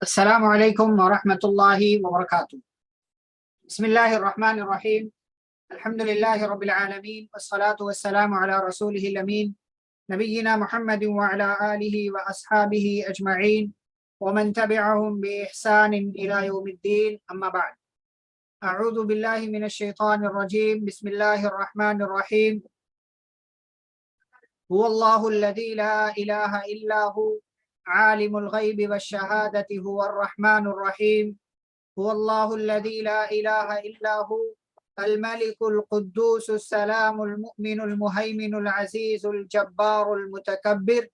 السلام علیکم ورحمۃ اللہ وبرکاتہ۔ بسم اللہ الرحمن الرحیم۔ الحمد للہ رب العالمین والصلاة والسلام علی رسولہ الامین نبینا محمد وعلی آلہ واصحابہ اجمعین ومن تبعهم بإحسان الى یوم الدین، اما بعد۔ اعوذ باللہ من الشیطان الرجیم، بسم اللہ الرحمن الرحیم۔ هو اللہ الذی لا الہ الا هو عالم الغیب والشہادة هو الرحمن الرحیم۔ هو اللہ الذی لا الہ الا هو الملك القدوس السلام المؤمن المهيمن العزيز الجبار المتكبر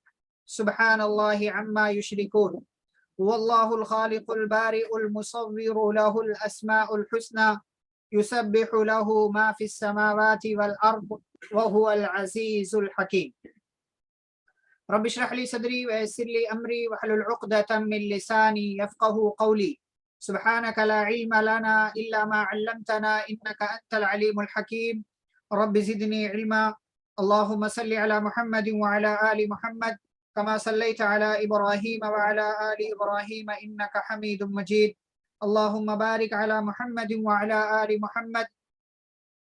سبحان الله عما يشركون۔ هو الله الخالق البارئ المصور له الأسماء الحسنى يسبح له ما في السماوات والأرض وهو العزيز الحكيم۔ رب اشرح لي صدري ويسر لي أمري واحلل عقدة من لساني يفقهوا قولي۔ سبحانك لا علم لنا إلا ما علمتنا إنك أنت العليم الحكيم۔ رب زدني علما۔ اللهم صل على محمد وعلى آل محمد كما صليت على إبراهيم وعلى آل إبراهيم إنك حميد مجيد۔ اللهم بارك على محمد وعلى آل محمد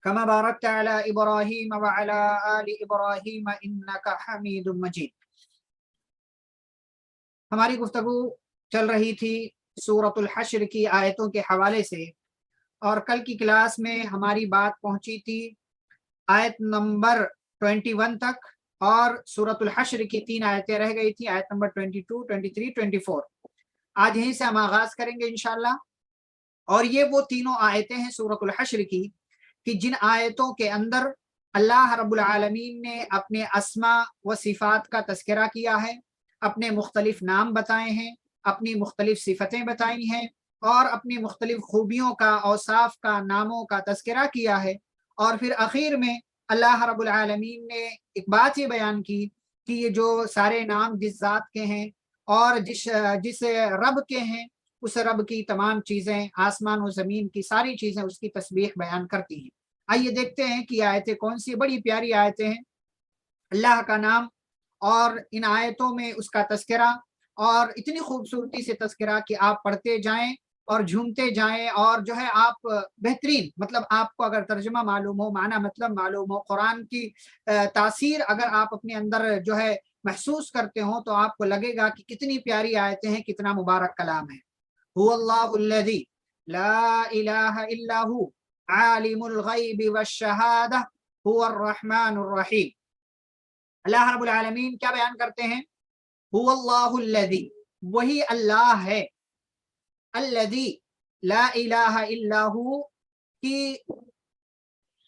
كما باركت على إبراهيم وعلى آل إبراهيم إنك حميد مجيد۔ ہماری گفتگو چل رہی تھی سورۃ الحشر کی آیتوں کے حوالے سے، اور کل کی کلاس میں ہماری بات پہنچی تھی آیت نمبر 21 تک، اور سورۃ الحشر کی 3 آیتیں رہ گئی تھی، آیت نمبر 22، 23، 24۔ آج یہیں سے ہم آغاز کریں گے انشاءاللہ۔ اور یہ وہ تینوں آیتیں ہیں سورۃ الحشر کی کہ جن آیتوں کے اندر اللہ رب العالمین نے اپنے اسماء و صفات کا تذکرہ کیا ہے، اپنے مختلف نام بتائے ہیں، اپنی مختلف صفتیں بتائی ہیں، اور اپنی مختلف خوبیوں کا، اوصاف کا، ناموں کا تذکرہ کیا ہے۔ اور پھر اخیر میں اللہ رب العالمین نے ایک بات یہ بیان کی کہ یہ جو سارے نام جس ذات کے ہیں اور جس رب کے ہیں، اس رب کی تمام چیزیں، آسمان و زمین کی ساری چیزیں اس کی تسبیح بیان کرتی ہیں۔ آئیے دیکھتے ہیں کہ آیتیں کون سی بڑی پیاری آیتیں ہیں۔ اللہ کا نام اور ان آیتوں میں اس کا تذکرہ، اور اتنی خوبصورتی سے تذکرہ کہ آپ پڑھتے جائیں اور جھومتے جائیں، اور جو ہے آپ بہترین، مطلب آپ کو اگر ترجمہ معلوم ہو، معنی مطلب معلوم ہو، قرآن کی تاثیر اگر آپ اپنے اندر جو ہے محسوس کرتے ہوں، تو آپ کو لگے گا کہ کتنی پیاری آیتیں ہیں، کتنا مبارک کلام ہے۔ هو اللہ الذی لا الہ الا هو عالم الغیب والشہادہ هو الرحمن الرحیم۔ اللہ رب العالمین کیا بیان کرتے ہیں؟ هو اللہ الذی، وہی اللہ ہے، الذی لا الہ الا ہو، کہ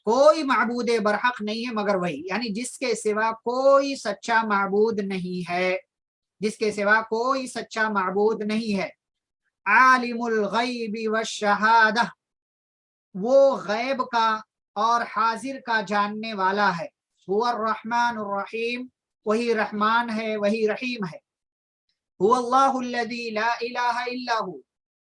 کوئی معبود برحق نہیں ہے مگر وہی، یعنی جس کے سوا کوئی سچا معبود نہیں ہے، جس کے سوا کوئی سچا معبود نہیں ہے۔ عالم الغیب والشہادہ، وہ غیب کا اور حاضر کا جاننے والا ہے۔ هو الرحمن الرحیم، وہی رحمان ہے، وہی رحیم ہے۔ هو اللہ الذی لا الہ الا ہو،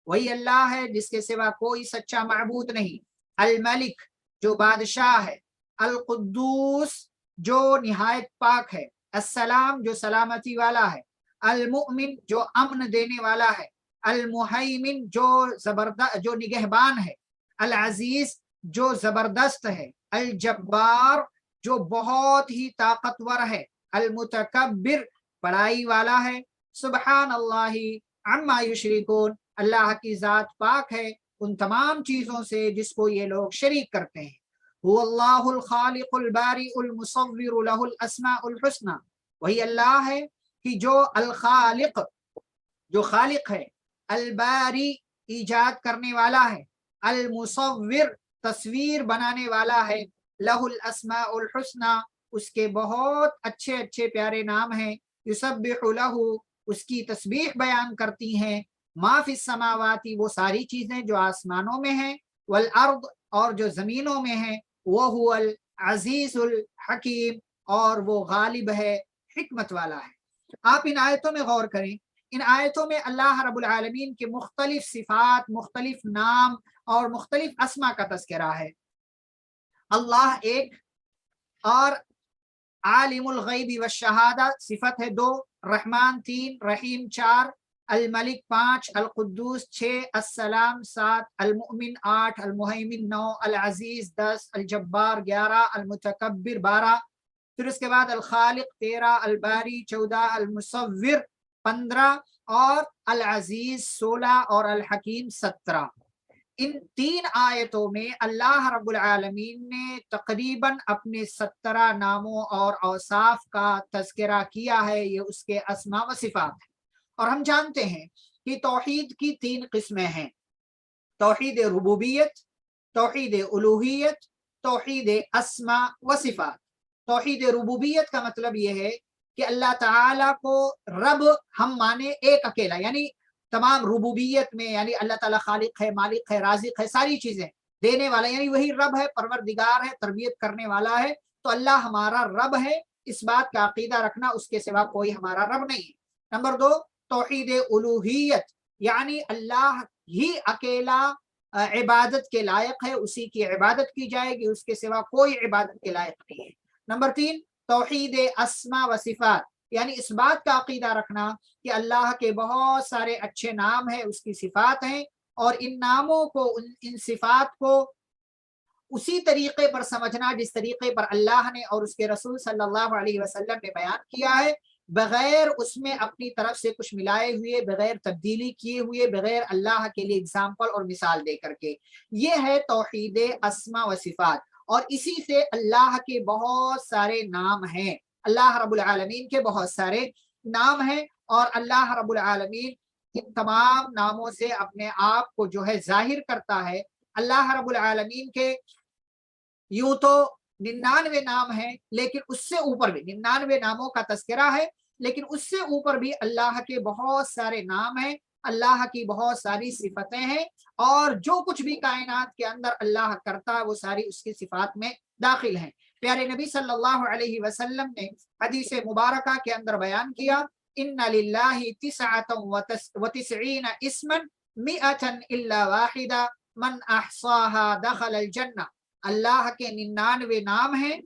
وہی اللہ ہے جس کے سوا کوئی سچا معبود نہیں۔ الملک، جو بادشاہ ہے۔ القدوس، جو نہایت پاک ہے۔ السلام، جو سلامتی والا ہے۔ المؤمن، جو امن دینے والا ہے۔ المہیمن، جو نگہبان ہے۔ العزیز، جو زبردست ہے۔ الجبار، جو بہت ہی طاقتور ہے۔ المتکبر، بڑائی والا ہے۔ سبحان اللہ عما یشرکون، اللہ کی ذات پاک ہے ان تمام چیزوں سے جس کو یہ لوگ شریک کرتے ہیں۔ هو اللہ الخالق البارئ المصور له الاسماء الحسنى، وہی اللہ ہے کہ جو الخالق، جو خالق ہے، الباری، ایجاد کرنے والا ہے، المصور، تصویر بنانے والا ہے، لہ الاسماء الحسنى، اس کے بہت اچھے اچھے پیارے نام ہیں۔ یسبح لہ، اس کی تسبیح بیان کرتی ہیں۔ ما فی السماوات، وہ ساری چیزیں جو آسمانوں میں ہیں، والارض، اور جو زمینوں میں ہیں، وہو العزیز الحکیم، اور وہ غالب ہے، حکمت والا ہے۔ آپ ان آیتوں میں غور کریں، ان آیتوں میں اللہ رب العالمین کے مختلف صفات، مختلف نام اور مختلف اسما کا تذکرہ ہے۔ اللہ ایک، اور عالم الغیب والشہادہ صفت ہے 2، رحمان 3، رحیم 4، الملک 5، القدوس 6، السلام 7، المؤمن 8، المہیمن 9، العزیز 10، الجبار 11، المتکبر 12، پھر اس کے بعد الخالق 13، الباری 14، المصور 15 اور العزیز 16 اور الحکیم 17۔ ان 3 آیتوں میں اللہ رب العالمین نے تقریباً اپنے 17 ناموں اور اوصاف کا تذکرہ کیا ہے، یہ اس کے اسماء و صفات ہیں۔ اور ہم جانتے ہیں کہ توحید کی 3 قسمیں ہیں، توحید ربوبیت، توحید الوہیت، توحید اسماء و صفات۔ توحید ربوبیت کا مطلب یہ ہے کہ اللہ تعالیٰ کو رب ہم مانے ایک اکیلا، یعنی تمام ربوبیت میں یعنی اللہ تعالیٰ خالق ہے، مالک ہے، رازق ہے، ساری چیزیں دینے والا، یعنی وہی رب ہے، پروردگار ہے، تربیت کرنے والا ہے، تو اللہ ہمارا رب ہے، اس بات کا عقیدہ رکھنا اس کے سوا کوئی ہمارا رب نہیں ہے۔ نمبر 2 توحید الوہیت، یعنی اللہ ہی اکیلا عبادت کے لائق ہے، اسی کی عبادت کی جائے گی، اس کے سوا کوئی عبادت کے لائق نہیں ہے۔ نمبر 3 توحید اسماء و صفات، یعنی اس بات کا عقیدہ رکھنا کہ اللہ کے بہت سارے اچھے نام ہیں، اس کی صفات ہیں، اور ان ناموں کو ان صفات کو اسی طریقے پر سمجھنا جس طریقے پر اللہ نے اور اس کے رسول صلی اللہ علیہ وسلم نے بیان کیا ہے، بغیر اس میں اپنی طرف سے کچھ ملائے ہوئے، بغیر تبدیلی کیے ہوئے، بغیر اللہ کے لیے اگزامپل اور مثال دے کر کے۔ یہ ہے توحید اسماء و صفات، اور اسی سے اللہ کے بہت سارے نام ہیں، اللہ رب العالمین کے بہت سارے نام ہیں، اور اللہ رب العالمین ان تمام ناموں سے اپنے آپ کو جو ہے ظاہر کرتا ہے۔ اللہ رب العالمین کے یوں تو 99 نام ہیں، لیکن اس سے اوپر بھی 99 ناموں کا تذکرہ ہے، لیکن اس سے اوپر بھی اللہ کے بہت سارے نام ہیں، اللہ کی بہت ساری صفتیں ہیں، اور جو کچھ بھی کائنات کے اندر اللہ کرتا ہے وہ ساری اس کی صفات میں داخل ہیں۔ پیارے نبی صلی اللہ علیہ وسلم نے حدیث مبارکہ کے اندر بیان کیا، ان للہ 99 اسما 100 الا واحدہ من احصاها دخل الجنہ۔ اللہ کے 99 نام ہیں،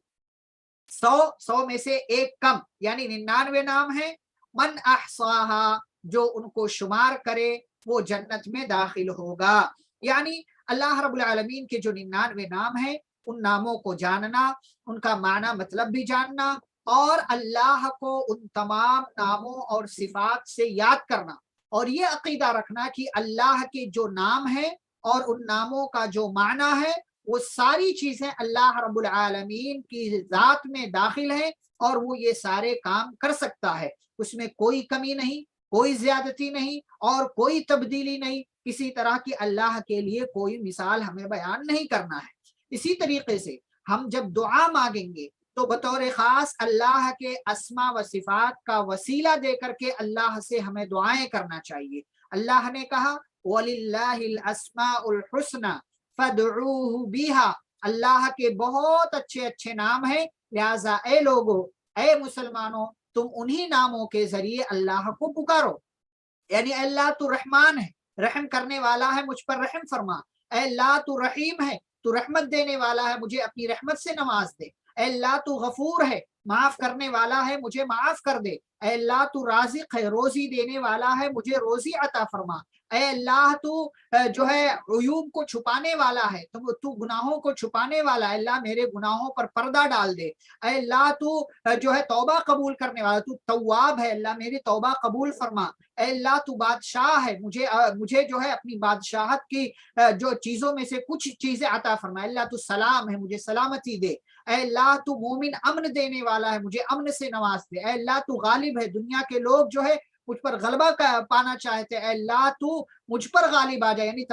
100 میں سے ایک کم، یعنی 99 نام ہیں، من احصاها جو ان کو شمار کرے وہ جنت میں داخل ہوگا۔ یعنی اللہ رب العالمین کے جو 99 نام ہیں ان ناموں کو جاننا، ان کا معنی مطلب بھی جاننا، اور اللہ کو ان تمام ناموں اور صفات سے یاد کرنا، اور یہ عقیدہ رکھنا کہ اللہ کے جو نام ہیں اور ان ناموں کا جو معنی ہے وہ ساری چیزیں اللہ رب العالمین کی ذات میں داخل ہیں، اور وہ یہ سارے کام کر سکتا ہے، اس میں کوئی کمی نہیں، کوئی زیادتی نہیں، اور کوئی تبدیلی نہیں، کسی طرح کی اللہ کے لیے کوئی مثال ہمیں بیان نہیں کرنا ہے۔ اسی طریقے سے ہم جب دعا مانگیں گے تو بطور خاص اللہ کے اسماء و صفات کا وسیلہ دے کر کے اللہ سے ہمیں دعائیں کرنا چاہیے۔ اللہ نے کہا وَلِلَّهِ الْأَسْمَاءُ الْحُسْنَى فَادْعُوهُ بِهَا، اللہ کے بہت اچھے اچھے نام ہیں، لہٰذا اے لوگو، اے مسلمانوں، تم انہی ناموں کے ذریعے اللہ کو پکارو۔ یعنی اے اللہ تو رحمان ہے، رحم کرنے والا ہے، مجھ پر رحم فرما۔ اے اللہ تو رحیم ہے، تو رحمت دینے والا ہے، مجھے اپنی رحمت سے نواز دے۔ اے اللہ تو غفور ہے، معاف کرنے والا ہے، مجھے معاف کر دے۔ اے اللہ تو رازق ہے، روزی دینے والا ہے، مجھے روزی عطا فرما۔ اے اللہ تو جو ہے عیوب کو چھپانے والا ہے، تو گناہوں کو چھپانے والا ہے، اللہ میرے گناہوں پر پردہ ڈال دے۔ اے اللہ تو جو ہے توبہ قبول کرنے والا، تو تواب ہے، اللہ میری توبہ قبول فرما۔ اے اللہ تو بادشاہ ہے، مجھے جو ہے اپنی بادشاہت کی جو چیزوں میں سے کچھ چیزیں عطا فرما۔ اللہ تو سلام ہے، مجھے سلامتی دے۔ اے اللہ تو مومن امن دینے والا ہے، مجھے امن سے نواز دے۔ اے اللہ تو غالب ہے، دنیا کے لوگ جو ہے مجھ پر غلبہ پانا چاہتے، اے اللہ تو مجھ پر غالب آ جائے، یعنی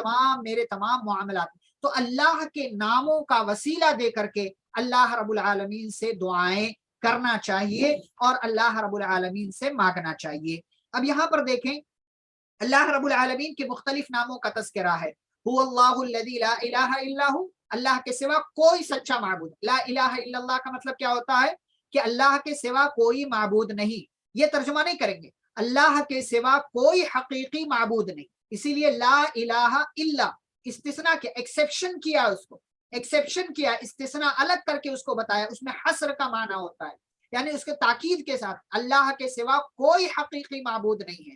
میرے تمام معاملات۔ تو اللہ کے ناموں کا وسیلہ دے کر کے اللہ رب العالمین سے دعائیں کرنا چاہیے اور اللہ رب العالمین سے مانگنا چاہیے۔ اب یہاں پر دیکھیں اللہ رب العالمین کے مختلف ناموں کا تذکرہ ہے۔ هو اللہ الذی لا الہ الا ہو، اللہ کے سوا کوئی سچا معبود۔ لا الہ الا اللہ کا مطلب کیا ہوتا ہے کہ اللہ کے سوا کوئی معبود نہیں، یہ ترجمہ نہیں کریں گے، اللہ کے سوا کوئی حقیقی معبود نہیں، اسی لیے لا الہ الا استثناء کیا، ایکسیپشن کیا، اس کو ایکسیپشن کیا، استثناء الگ کر کے اس کو بتایا، اس میں حصر کا معنی ہوتا ہے، یعنی اس کے تاکید کے ساتھ اللہ کے سوا کوئی حقیقی معبود نہیں ہے۔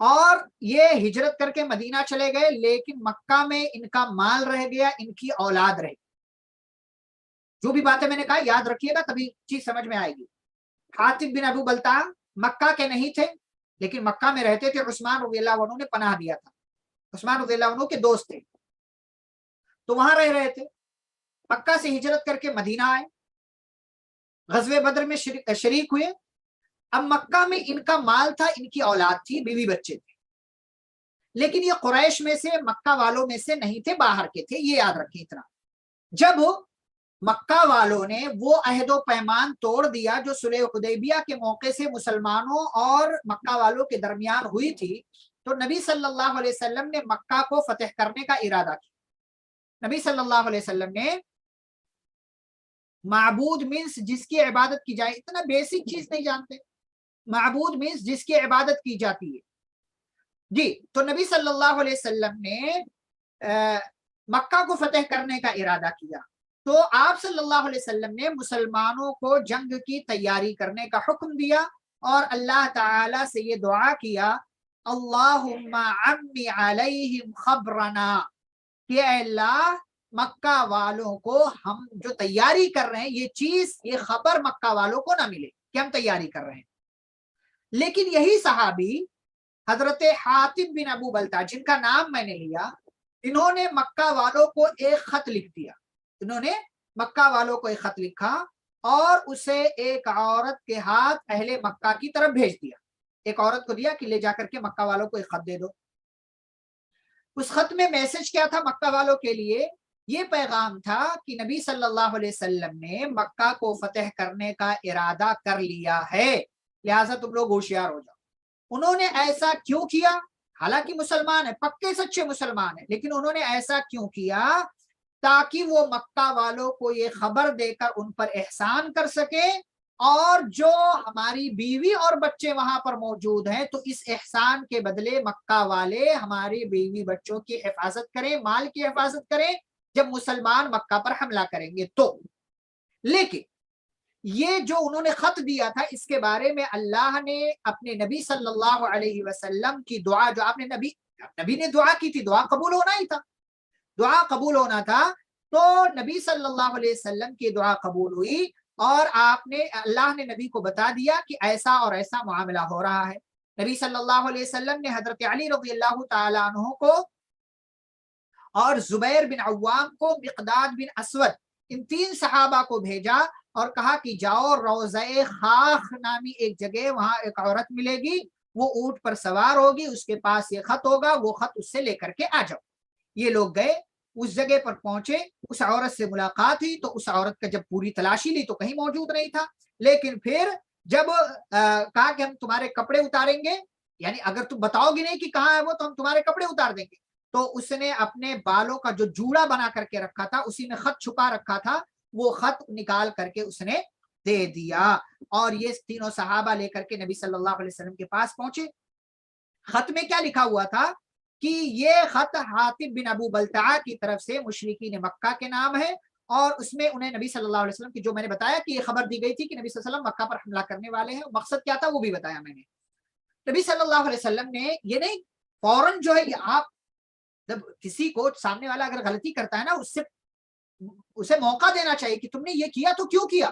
اور یہ ہجرت کر کے مدینہ چلے گئے، لیکن مکہ میں ان کا مال رہ گیا، ان کی اولاد رہی۔ جو بھی باتیں میں نے کہا یاد رکھیے گا، تبھی چیز سمجھ میں آئے گی۔ حاتب بن ابو بلتع مکہ کے نہیں تھے، لیکن مکہ میں رہتے تھے، عثمان رضی اللہ عنہ نے پناہ دیا تھا، عثمان رضی اللہ عنہ کے دوست تھے، تو وہاں رہ رہے تھے۔ مکہ سے ہجرت کر کے مدینہ آئے، غزوہ بدر میں شریک ہوئے۔ اب مکہ میں ان کا مال تھا، ان کی اولاد تھی، بیوی بچے تھے، لیکن یہ قریش میں سے، مکہ والوں میں سے نہیں تھے، باہر کے تھے، یہ یاد رکھیں اتنا۔ جب مکہ والوں نے وہ عہد و پیمان توڑ دیا جو صلح حدیبیہ کے موقع سے مسلمانوں اور مکہ والوں کے درمیان ہوئی تھی، تو نبی صلی اللہ علیہ وسلم نے مکہ کو فتح کرنے کا ارادہ کیا۔ نبی صلی اللہ علیہ وسلم نے معبود مینس جس کی عبادت کی جائے، اتنا بیسک چیز نہیں جانتے، معبود مینس جس کی عبادت کی جاتی ہے جی، تو نبی صلی اللہ علیہ وسلم نے مکہ کو فتح کرنے کا ارادہ کیا، تو آپ صلی اللہ علیہ وسلم نے مسلمانوں کو جنگ کی تیاری کرنے کا حکم دیا اور اللہ تعالی سے یہ دعا کیا، اللہم عمی علیہم خبرنا، کہ اے اللہ مکہ والوں کو ہم جو تیاری کر رہے ہیں، یہ چیز، یہ خبر مکہ والوں کو نہ ملے کہ ہم تیاری کر رہے ہیں۔ لیکن یہی صحابی حضرت حاتب بن ابو بلتع، جن کا نام میں نے لیا، انہوں نے مکہ والوں کو ایک خط لکھ دیا، انہوں نے مکہ والوں کو ایک خط لکھا اور اسے ایک عورت کے ہاتھ اہل مکہ کی طرف بھیج دیا، ایک عورت کو دیا کہ لے جا کر کے مکہ والوں کو ایک خط دے دو۔ اس خط میں میسج کیا تھا مکہ والوں کے لیے؟ یہ پیغام تھا کہ نبی صلی اللہ علیہ وسلم نے مکہ کو فتح کرنے کا ارادہ کر لیا ہے، لہٰذا تم لوگ ہوشیار ہو جاؤ۔ انہوں نے ایسا کیوں کیا؟ حالانکہ مسلمان ہیں، پکے سچے مسلمان ہیں، لیکن انہوں نے ایسا کیوں کیا؟ تاکہ وہ مکہ والوں کو یہ خبر دے کر ان پر احسان کر سکے، اور جو ہماری بیوی اور بچے وہاں پر موجود ہیں تو اس احسان کے بدلے مکہ والے ہماری بیوی بچوں کی حفاظت کریں، مال کی حفاظت کریں جب مسلمان مکہ پر حملہ کریں گے تو۔ لیکن یہ جو انہوں نے خط دیا تھا، اس کے بارے میں اللہ نے اپنے نبی صلی اللہ علیہ وسلم کی دعا، جو آپ نے نبی نے دعا کی تھی، دعا قبول ہونا ہی تھا، دعا قبول ہونا تھا، تو نبی صلی اللہ علیہ وسلم کی دعا قبول ہوئی اور اللہ نے نبی کو بتا دیا کہ ایسا اور ایسا معاملہ ہو رہا ہے۔ نبی صلی اللہ علیہ وسلم نے حضرت علی رضی اللہ تعالیٰ عنہ کو اور زبیر بن عوام کو، مقداد بن اسود، ان تین صحابہ کو بھیجا اور کہا کہ جاؤ روضہ خاخ نامی ایک جگہ، وہاں ایک عورت ملے گی، وہ اونٹ پر سوار ہوگی، اس کے پاس یہ خط ہوگا، وہ خط اس سے لے کر کے آ جاؤ۔ یہ لوگ گئے، اس جگہ پر پہنچے، اس عورت سے ملاقات ہوئی، تو اس عورت کا جب پوری تلاشی لی تو کہیں موجود نہیں تھا، لیکن پھر جب کہا کہ ہم تمہارے کپڑے اتاریں گے، یعنی اگر تم بتاؤ گی نہیں کہ کہاں ہے وہ تو ہم تمہارے کپڑے اتار دیں گے، تو اس نے اپنے بالوں کا جو جوڑا بنا کر کے رکھا تھا، اسی میں خط چھپا رکھا تھا، وہ خط نکال کر کے اس نے دے دیا، اور یہ تینوں صحابہ لے کر کے نبی صلی اللہ علیہ وسلم کے پاس پہنچے۔ خط میں کیا لکھا ہوا تھا کہ یہ خط حاتب بن ابو بلتع کی طرف سے مشرکین مکہ کے نام ہے، اور اس میں انہیں نبی صلی اللہ علیہ وسلم کی، جو میں نے بتایا کہ یہ خبر دی گئی تھی کہ نبی صلی اللہ علیہ وسلم مکہ پر حملہ کرنے والے ہیں، مقصد کیا تھا وہ بھی بتایا میں نے۔ نبی صلی اللہ علیہ وسلم نے یہ نہیں فوراً جو ہے، آپ جب کسی کو سامنے والا اگر غلطی کرتا ہے نا، اسے موقع دینا چاہیے کہ تم نے یہ کیا تو کیوں کیا۔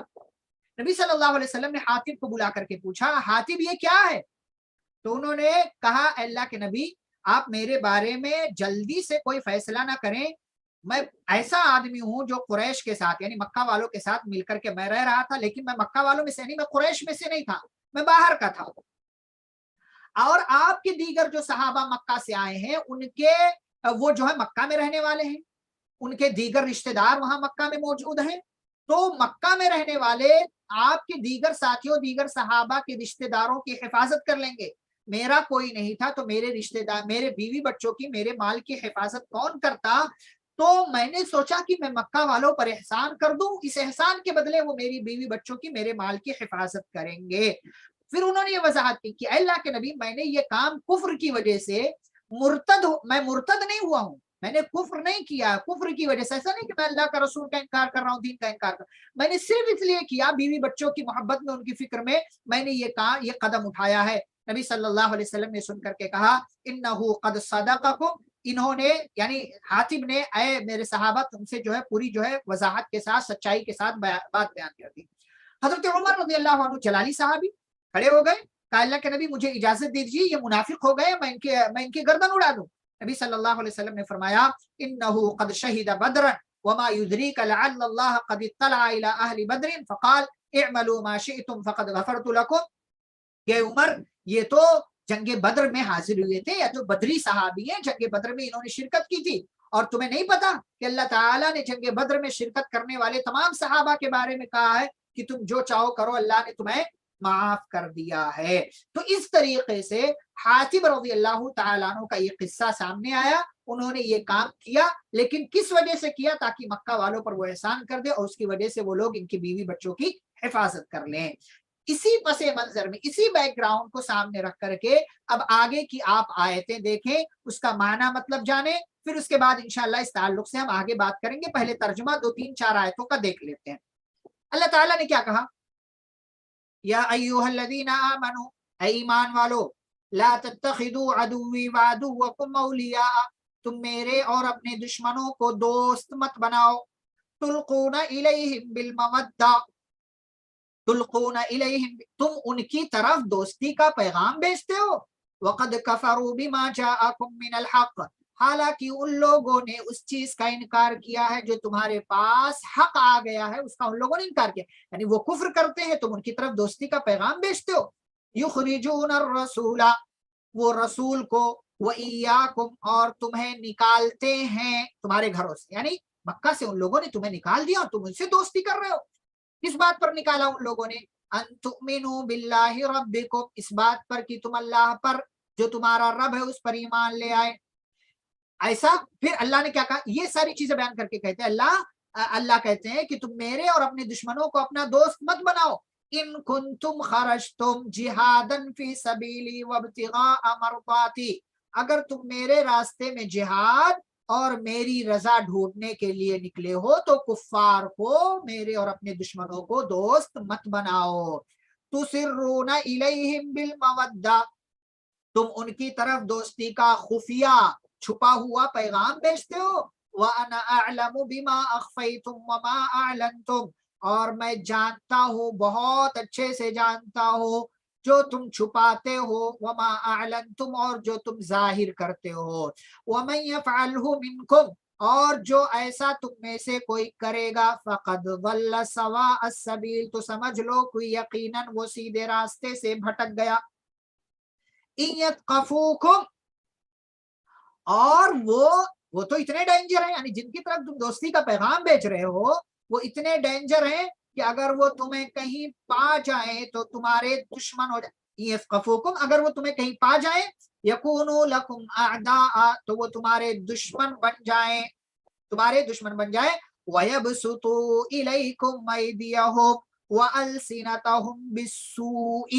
نبی صلی اللہ علیہ وسلم نے حاتب کو بلا کر کے پوچھا، حاتب یہ کیا ہے؟ تو انہوں نے کہا، اے اللہ کے نبی، آپ میرے بارے میں جلدی سے کوئی فیصلہ نہ کریں، میں ایسا آدمی ہوں جو قریش کے ساتھ، یعنی مکہ والوں کے ساتھ مل کر کے میں رہ رہا تھا، لیکن میں مکہ والوں میں سے نہیں، میں قریش میں سے نہیں تھا، میں باہر کا تھا، اور آپ کے دیگر جو صحابہ مکہ سے آئے ہیں، ان کے وہ جو ہے مکہ میں رہنے والے ہیں، ان کے دیگر رشتہ دار وہاں مکہ میں موجود ہیں، تو مکہ میں رہنے والے آپ کے دیگر ساتھیوں، دیگر صحابہ کے رشتہ داروں کی حفاظت کر لیں گے، میرا کوئی نہیں تھا تو میرے رشتہ دار، میرے بیوی بچوں کی، میرے مال کی حفاظت کون کرتا؟ تو میں نے سوچا کہ میں مکہ والوں پر احسان کر دوں، اس احسان کے بدلے وہ میری بیوی بچوں کی، میرے مال کی حفاظت کریں گے۔ پھر انہوں نے یہ وضاحت کی کہ اے اللہ کے نبی، میں نے یہ کام کفر کی وجہ سے میں مرتد نہیں ہوا ہوں، میں نے کفر نہیں کیا، کفر کی وجہ سے، ایسا نہیں کہ میں اللہ کا رسول کا انکار کر رہا ہوں، دین کا انکار کر رہا ہوں، میں نے صرف اس لیے کیا، بیوی بچوں کی محبت میں، ان کی فکر میں میں نے یہ قدم اٹھایا ہے۔ نبی صلی اللہ علیہ وسلم نے سن کر کے کہا انہو قد صدقکم، انہوں نے یعنی حاتب نے اے میرے صحابہ تم سے جو ہے پوری جو ہے وضاحت کے ساتھ سچائی کے ساتھ بات بیان کر دی۔ حضرت عمر رضی اللہ عنہ جلالی صحابی کھڑے ہو گئے، کہا اللہ کے نبی مجھے اجازت دے دیجیے، یہ منافق ہو گئے، میں ان کی گردن اڑا دوں۔ نبی صلی اللہ علیہ وسلم نے فرمایا انہو قد شہد بدرا وما يدريك لعل الله قد اطلع الى اهل بدر فقال اعملوا ما شئتم فقد غفرت لكم، کہ عمر یہ تو جنگ بدر میں حاضر ہوئے تھے، یا جو بدری صحابی ہیں، جنگ بدر میں انہوں نے شرکت کی تھی، اور تمہیں نہیں پتا کہ اللہ تعالیٰ نے جنگ بدر میں شرکت کرنے والے تمام صحابہ کے بارے میں کہا ہے کہ تم جو چاہو کرو، اللہ نے تمہیں معاف کر دیا ہے۔ تو اس طریقے سے حاتب رضی اللہ تعالیٰ عنہ کا یہ قصہ سامنے آیا، انہوں نے یہ کام کیا، لیکن کس وجہ سے کیا؟ تاکہ مکہ والوں پر وہ احسان کر دے اور اس کی وجہ سے وہ لوگ ان کی بیوی بچوں کی حفاظت کر لیں۔ اسی پس منظر میں، اسی بیک گراؤنڈ کو سامنے رکھ کر کے اب آگے کی آپ آیتیں دیکھیں، اس کا معنی مطلب جانیں، پھر اس کے بعد انشاءاللہ اس تعلق سے ہم آگے بات کریں گے۔ پہلے ترجمہ 2-3-4 آیتوں کا دیکھ لیتے ہیں۔ اللہ تعالیٰ نے کیا کہا؟ یا ایھا الذین آمنوا، اے ایمان والو، لا تتخذوا عدوی وعدوکم اولیاء، تم میرے اور اپنے دشمنوں کو دوست مت بناؤ، تلقون الیہم بالمودہ، تلقون الیہم، تم ان کی طرف دوستی کا پیغام بھیجتے ہو، وقد کفروا بما جاءکم من الحق، حالانکہ ان لوگوں نے اس چیز کا انکار کیا ہے جو تمہارے پاس حق آ گیا ہے، اس کا ان لوگوں نے انکار کیا، یعنی وہ کفر کرتے ہیں، تم ان کی طرف دوستی کا پیغام بھیجتے ہو۔ یخرجون الرسول، وہ رسول کو، وَإِيَّاكُمْ، اور تمہیں نکالتے ہیں تمہارے گھروں سے، یعنی مکہ سے ان لوگوں نے تمہیں نکال دیا اور تم ان سے دوستی کر رہے ہو۔ کس بات پر نکالا ان لوگوں نے؟ ان تؤمنوا باللہ ربکم، اس بات پر کہ تم اللہ پر جو تمہارا رب ہے اس پر ایمان لے آئے۔ ایسا پھر اللہ نے کیا کہا؟ یہ ساری چیزیں بیان کر کے کہتے ہیں اللہ کہتے ہیں کہ تم میرے اور اپنے دشمنوں کو اپنا دوست مت بناؤ، ان کنتم خرجتم جہادا فی سبیلی وابتغاء مرضاتی، اگر تم میرے راستے میں جہاد اور میری رضا ڈھونڈنے کے لیے نکلے ہو تو کفار کو، میرے اور اپنے دشمنوں کو دوست مت بناؤ۔ تسرون الیہم بالمودہ، تم ان کی طرف دوستی کا خفیہ چھپا ہوا پیغام بھیجتے ہو۔ وَأَنَا أَعْلَمُ بِمَا أَخْفَيْتُمْ وَمَا أَعْلَنْتُمْ، اور میں جانتا ہوں، بہت اچھے سے جانتا ہوں جو تم چھپاتے ہو، وَمَا أَعْلَنْتُمْ، اور جو تم ظاہر کرتے ہو۔ وَمَنْ يَفْعَلْهُ مِنْكُمْ، اور جو ایسا تم میں سے کوئی کرے گا، فَقَدْ ضَلَّ سَوَاءَ السَّبِيلِ، تو سمجھ لو کوئی یقیناً وہ سیدھے راستے سے بھٹک گیا۔ إِن يَثْقَفُوكُمْ، اور وہ تو اتنے ڈینجر ہیں، یعنی جن کی طرف تم دوستی کا پیغام بھیج رہے ہو وہ اتنے ڈینجر ہیں کہ اگر وہ تمہیں کہیں پا جائیں تو تمہارے دشمن ہو جائیں۔ یثقفوکم، اگر وہ تمہیں کہیں پا جائیں، یکونوا لکم اعداء، تو وہ تمہارے دشمن بن جائیں، تمہارے دشمن بن جائیں۔ وَيَبْسُطُوا إِلَيْكُمْ أَيْدِيَهُمْ وَأَلْسِنَتَهُمْ بِالسُّوءِ،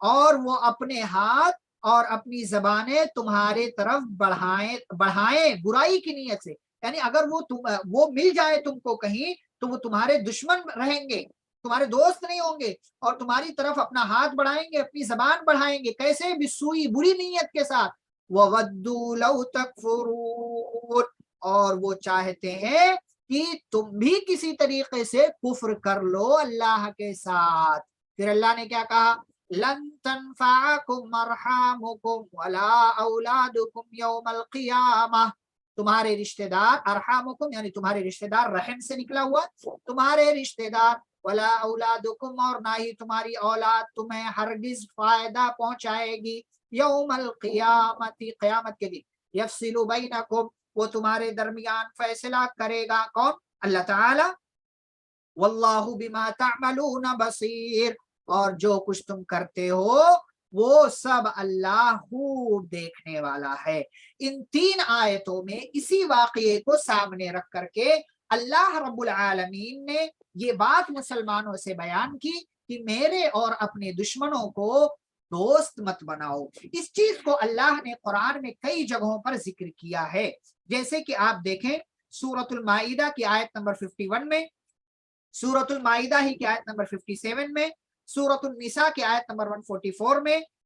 اور وہ اپنے ہاتھ اور اپنی زبانیں تمہارے طرف بڑھائیں برائی کی نیت سے، یعنی اگر وہ مل جائے تم کو کہیں تو وہ تمہارے دشمن رہیں گے، تمہارے دوست نہیں ہوں گے، اور تمہاری طرف اپنا ہاتھ بڑھائیں گے، اپنی زبان بڑھائیں گے، کیسے؟ بالسوء، بری نیت کے ساتھ۔ وَوَدُّوا لَوْ تَكْفُرُونَ، اور وہ چاہتے ہیں کہ تم بھی کسی طریقے سے کفر کر لو اللہ کے ساتھ۔ پھر اللہ نے کیا کہا؟ لن تنفعکم ارحامکم ولا اولادکم یوم القیامہ، تمہارے رشتہ دار، ارحامکم یعنی تمہارے رشتہ دار، رحم سے نکلا ہوا، تمہارے رشتہ دار، ولا اولادکم، اور نہ ہی تمہاری اولاد تمہیں ہرگز فائدہ پہنچائے گی، یوم القیامت، قیامت کے دن، یفصل بینکم، وہ تمہارے درمیان فیصلہ کرے گا، کون؟ اللہ تعالی۔ واللہ بما تعملون بصیر، اور جو کچھ تم کرتے ہو وہ سب اللہ خوب دیکھنے والا ہے۔ ان 3 آیتوں میں اسی واقعے کو سامنے رکھ کر کے اللہ رب العالمین نے یہ بات مسلمانوں سے بیان کی کہ میرے اور اپنے دشمنوں کو دوست مت بناؤ۔ اس چیز کو اللہ نے قرآن میں کئی جگہوں پر ذکر کیا ہے، جیسے کہ آپ دیکھیں سورۃ المائدہ کی آیت نمبر 51 میں، سورۃ المائدہ ہی کی آیت نمبر 57 میں، سورۃ النساء کی آیت نمبر 144 میں،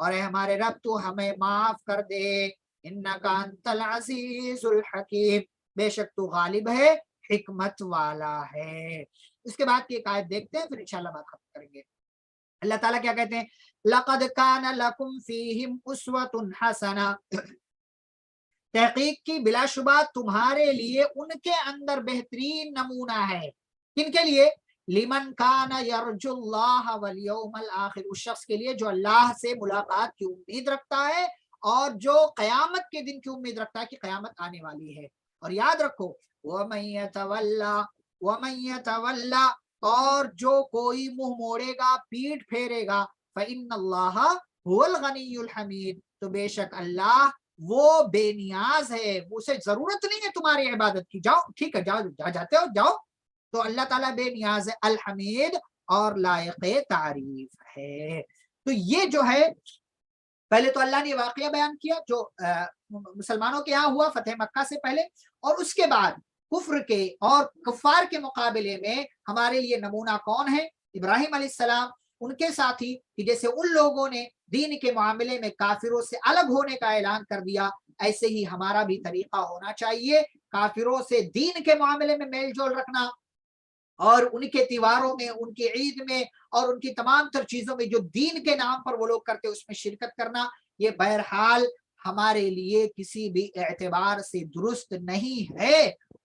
اور اے ہمارے رب تو ہمیں معاف کر دے، انکا انت العزیز الحکیم، بے شک تو غالب ہے، حکمت والا ہے۔ اس کے بعد کی ایک آیت دیکھتے ہیں، پھر انشاءاللہ بات ختم کریں گے۔ اللہ تعالیٰ کیا کہتے ہیں؟ لَقَدْ كَانَ لَكُمْ فِيهِمْ أُسْوَةٌ حَسَنَةٌ، تحقیق کی بلا شبہ تمہارے لیے ان کے اندر بہترین نمونہ ہے۔ کن کے لیے؟ لمن کان یرجو اللہ والیوم الآخر، اس شخص کے لیے جو اللہ سے ملاقات کی امید رکھتا ہے اور جو قیامت کے دن کی امید رکھتا ہے کہ قیامت آنے والی ہے۔ اور یاد رکھو وَمَن يَتَوَلَّا وَمَن يَتَوَلَّا، اور جو کوئی منہ موڑے گا، پیٹ پھیرے گا، فَإِنَّ اللَّهَ هُوَ الْغَنِيُّ الْحَمِيدُ، تو بے شک اللہ وہ بے نیاز ہے، اسے ضرورت نہیں ہے تمہاری عبادت کی، جاؤ ٹھیک ہے، جاؤ جاتے ہو جاؤ، تو اللہ تعالیٰ بے نیاز ہے، الحمید اور لائق تعریف ہے۔ تو یہ جو ہے پہلے تو اللہ نے واقعہ بیان کیا جو مسلمانوں کے یہاں ہوا فتح مکہ سے پہلے، اور اس کے بعد کفر کے اور کفار کے مقابلے میں ہمارے لیے نمونہ کون ہے؟ ابراہیم علیہ السلام، ان کے ساتھی، کہ جیسے ان لوگوں نے دین کے معاملے میں کافروں سے الگ ہونے کا اعلان کر دیا، ایسے ہی ہمارا بھی طریقہ ہونا چاہیے، کافروں سے دین کے معاملے میں میل جول رکھنا، اور ان کے تیوہاروں میں، ان کی عید میں اور ان کی تمام تر چیزوں میں جو دین کے نام پر وہ لوگ کرتے اس میں شرکت کرنا، یہ بہرحال ہمارے لیے کسی بھی اعتبار سے درست نہیں ہے۔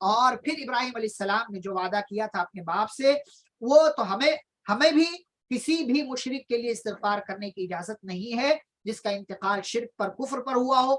اور پھر ابراہیم علیہ السلام نے جو وعدہ کیا تھا اپنے باپ سے، وہ تو ہمیں بھی کسی بھی مشرک کے لیے استغفار کرنے کی اجازت نہیں ہے جس کا انتقال شرک پر، کفر پر ہوا ہو۔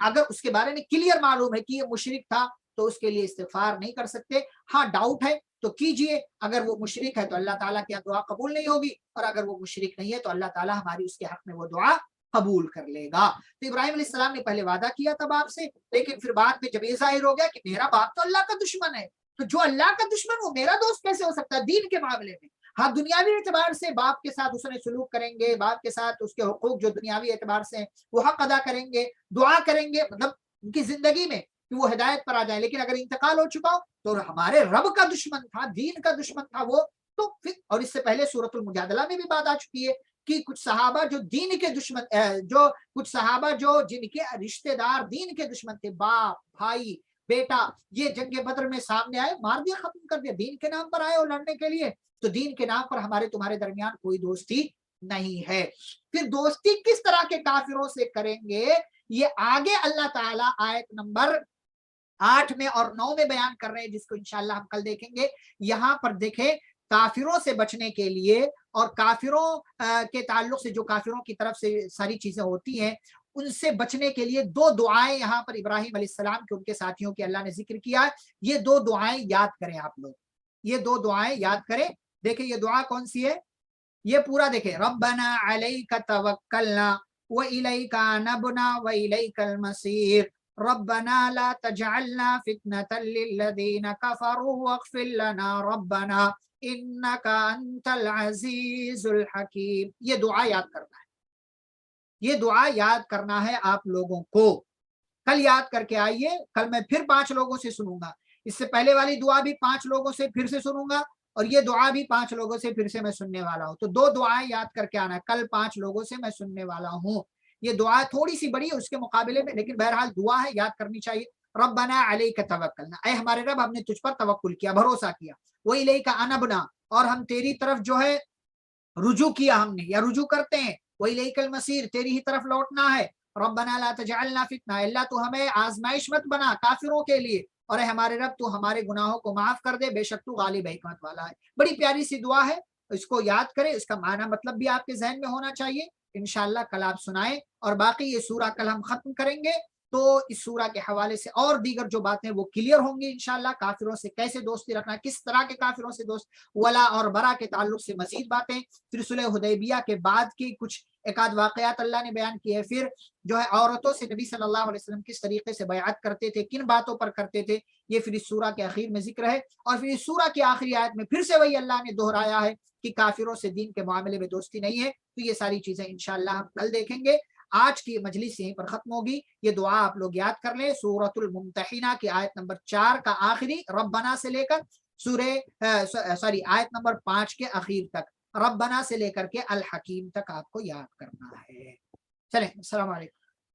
اگر اس کے بارے میں کلیئر معلوم ہے کہ یہ مشرک تھا تو اس کے لیے استغفار نہیں کر سکتے۔ ہاں ڈاؤٹ ہے تو کیجئے، اگر وہ مشرک ہے تو اللہ تعالیٰ کی دعا قبول نہیں ہوگی، اور اگر وہ مشرک نہیں ہے تو اللہ تعالیٰ ہماری اس کے حق میں وہ دعا قبول کر لے گا۔ تو ابراہیم علیہ السلام نے پہلے وعدہ کیا تھا باپ سے، لیکن پھر بعد میں جب یہ ظاہر ہو گیا کہ میرا باپ تو اللہ کا دشمن ہے، تو جو اللہ کا دشمن وہ میرا دوست کیسے ہو سکتا ہے دین کے معاملے میں؟ ہاں دنیاوی اعتبار سے باپ کے ساتھ اس نے سلوک کریں گے، باپ کے ساتھ اس کے حقوق جو دنیاوی اعتبار سے وہ حق ادا کریں گے، دعا کریں گے، مطلب ان کی زندگی میں کہ وہ ہدایت پر آ جائے، لیکن اگر انتقال ہو چکا ہو تو ہمارے رب کا دشمن تھا، دین کا دشمن تھا وہ تو پھر۔ اور اس سے پہلے سورۃ المجادلہ میں بھی بات آ چکی ہے کہ کچھ صحابہ جو دین کے دشمن، کچھ صحابہ جو جن کے رشتہ دار دین کے دشمن تھے، باپ، بھائی، بیٹا، یہ جنگ بدر میں سامنے آئے، مار دیا، ختم کر دیا، دین کے نام پر آئے اور لڑنے کے لیے۔ تو دین کے نام پر ہمارے تمہارے درمیان کوئی دوستی نہیں ہے۔ پھر دوستی کس طرح کے کافروں سے کریں گے، یہ آگے اللہ تعالیٰ آیت نمبر 8 میں اور 9 میں بیان کر رہے ہیں، جس کو انشاءاللہ ہم کل دیکھیں گے۔ یہاں پر دیکھیں کافروں سے بچنے کے لیے اور کافروں کے تعلق سے جو کافروں کی طرف سے ساری چیزیں ہوتی ہیں ان سے بچنے کے لیے دو دعائیں یہاں پر ابراہیم علیہ السلام کے ان کے ساتھیوں کی اللہ نے ذکر کیا ہے۔ یہ دو دعائیں یاد کریں آپ لوگ، یہ دو دعائیں یاد کریں۔ دیکھیں یہ دعا کون سی ہے، یہ پورا دیکھیں، ربنا علیک توکلنا وإلیک انبنا وإلیک المصیر ربنا لا تجعلنا فتنة للذین کفروا واغفر لنا ربنا انک انت العزیز الحکیم۔ یہ دعا یاد کرنا ہے، یہ دعا یاد کرنا ہے آپ لوگوں کو۔ کل یاد کر کے آئیے، کل میں پھر 5 لوگوں سے سنوں گا، اس سے پہلے والی دعا بھی 5 لوگوں سے پھر سے سنوں گا، اور یہ دعا بھی 5 لوگوں سے پھر سے میں سننے والا ہوں۔ تو 2 دعائیں یاد کر کے آنا ہے، کل 5 لوگوں سے میں سننے والا ہوں۔ یہ دعا تھوڑی سی بڑی ہے اس کے مقابلے میں، لیکن بہرحال دعا ہے، یاد کرنی چاہیے۔ ربنا علیک توکلنا، اے ہمارے رب ہم نے تجھ پر توکل کیا، بھروسہ کیا، وإلیک انبنا، اور ہم تیری طرف جو ہے رجوع کیا، ہم نے یا رجوع کرتے ہیں، وإلیک المصیر، تیری ہی طرف لوٹنا ہے۔ ربنا لا تجعلنا فتنہ، اللہ تو ہمیں آزمائش مت بنا کافروں کے لیے، اور اے ہمارے رب تو ہمارے گناہوں کو معاف کر دے، بے شک تو غالب حکمت والا ہے۔ بڑی پیاری سی دعا ہے، اس کو یاد کریں، اس کا معنی مطلب بھی آپ کے ذہن میں ہونا چاہیے۔ انشاءاللہ کل آپ سنائیں، اور باقی یہ سورہ کل ہم ختم کریں گے تو اس سورہ کے حوالے سے اور دیگر جو باتیں وہ کلیئر ہوں گی انشاءاللہ۔ کافروں سے کیسے دوستی رکھنا، کس طرح کے کافروں سے دوست، ولا اور برا کے تعلق سے مزید باتیں، پھر صلح حدیبیہ کے بعد کی کچھ ایک آدھ واقعات اللہ نے بیان کیے، پھر جو ہے عورتوں سے نبی صلی اللہ علیہ وسلم کس طریقے سے بیعت کرتے تھے، کن باتوں پر کرتے تھے، یہ پھر اس سورہ کے اخیر میں ذکر ہے۔ اور پھر اس سورہ کی آخری آیت میں پھر سے وہی اللہ نے دہرایا ہے کہ کافروں سے دین کے معاملے میں دوستی نہیں ہے۔ تو یہ ساری چیزیں انشاءاللہ ہم کل دیکھیں گے۔ آج کی مجلس یہیں پر ختم ہوگی۔ یہ دعا آپ لوگ یاد کر لیں، سورۃ الممتحنہ کی آیت نمبر 4 کا آخری ربنا سے لے کر آیت نمبر 5 کے اخیر تک، ربنا سے لے کر کے الحکیم تک آپ کو یاد کرنا ہے۔ چلیں السلام علیکم.